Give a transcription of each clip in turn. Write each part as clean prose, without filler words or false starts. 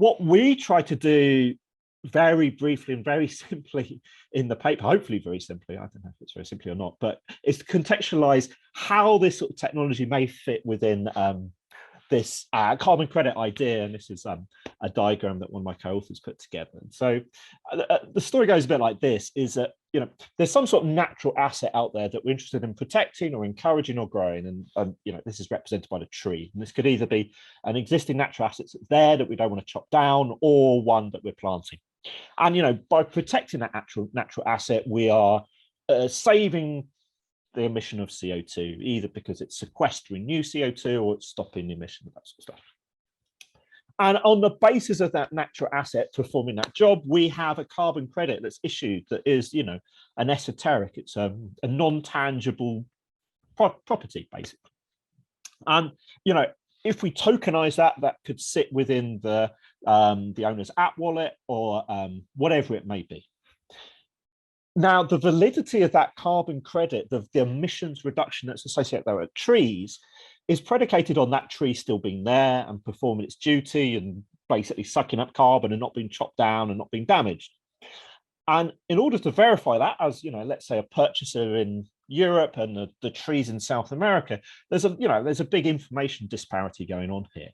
what we try to do very briefly and very simply in the paper, hopefully very simply, I don't know if it's very simply or not, but is to contextualize how this sort of technology may fit within this carbon credit idea. And this is a diagram that one of my co-authors put together. And so the story goes a bit like this, is that, you know, there's some sort of natural asset out there that we're interested in protecting or encouraging or growing. And you know, this is represented by the tree. And this could either be an existing natural asset that's there that we don't want to chop down, or one that we're planting. And, you know, by protecting that natural asset, we are saving the emission of CO2, either because it's sequestering new CO2 or it's stopping the emission of that sort of stuff. And on the basis of that natural asset performing that job, we have a carbon credit that's issued that is, you know, an esoteric, it's a non-tangible property, basically. And, you know, if we tokenize that, that could sit within the owner's app wallet or whatever it may be. Now, the validity of that carbon credit, the emissions reduction that's associated there with trees, is predicated on that tree still being there and performing its duty and basically sucking up carbon and not being chopped down and not being damaged. And in order to verify that, as, you know, let's say a purchaser in Europe and the trees in South America, there's a big information disparity going on here.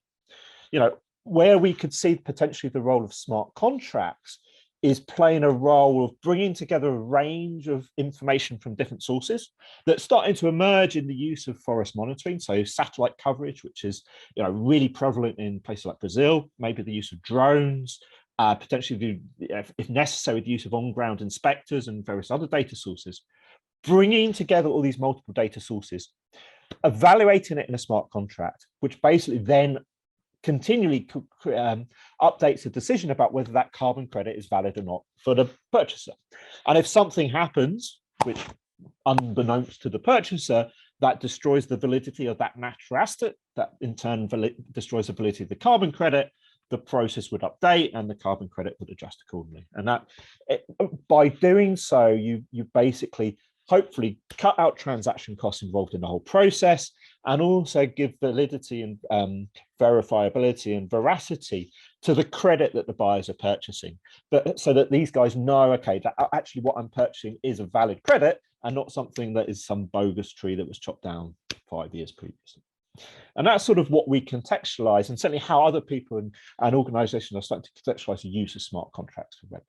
You know, where we could see potentially the role of smart contracts is playing a role of bringing together a range of information from different sources that's starting to emerge in the use of forest monitoring. So satellite coverage, which is, you know, really prevalent in places like Brazil, maybe the use of drones, potentially, if necessary, the use of on-ground inspectors and various other data sources, bringing together all these multiple data sources, evaluating it in a smart contract, which basically then continually updates a decision about whether that carbon credit is valid or not for the purchaser. And if something happens, which unbeknownst to the purchaser, that destroys the validity of that natural asset, that in turn destroys the validity of the carbon credit, the process would update and the carbon credit would adjust accordingly. And that, by doing so, you basically hopefully cut out transaction costs involved in the whole process, and also give validity and verifiability and veracity to the credit that the buyers are purchasing, but so that these guys know, okay, that actually what I'm purchasing is a valid credit and not something that is some bogus tree that was chopped down 5 years previously. And that's sort of what we contextualize, and certainly how other people and organizations are starting to contextualize the use of smart contracts for REDD+.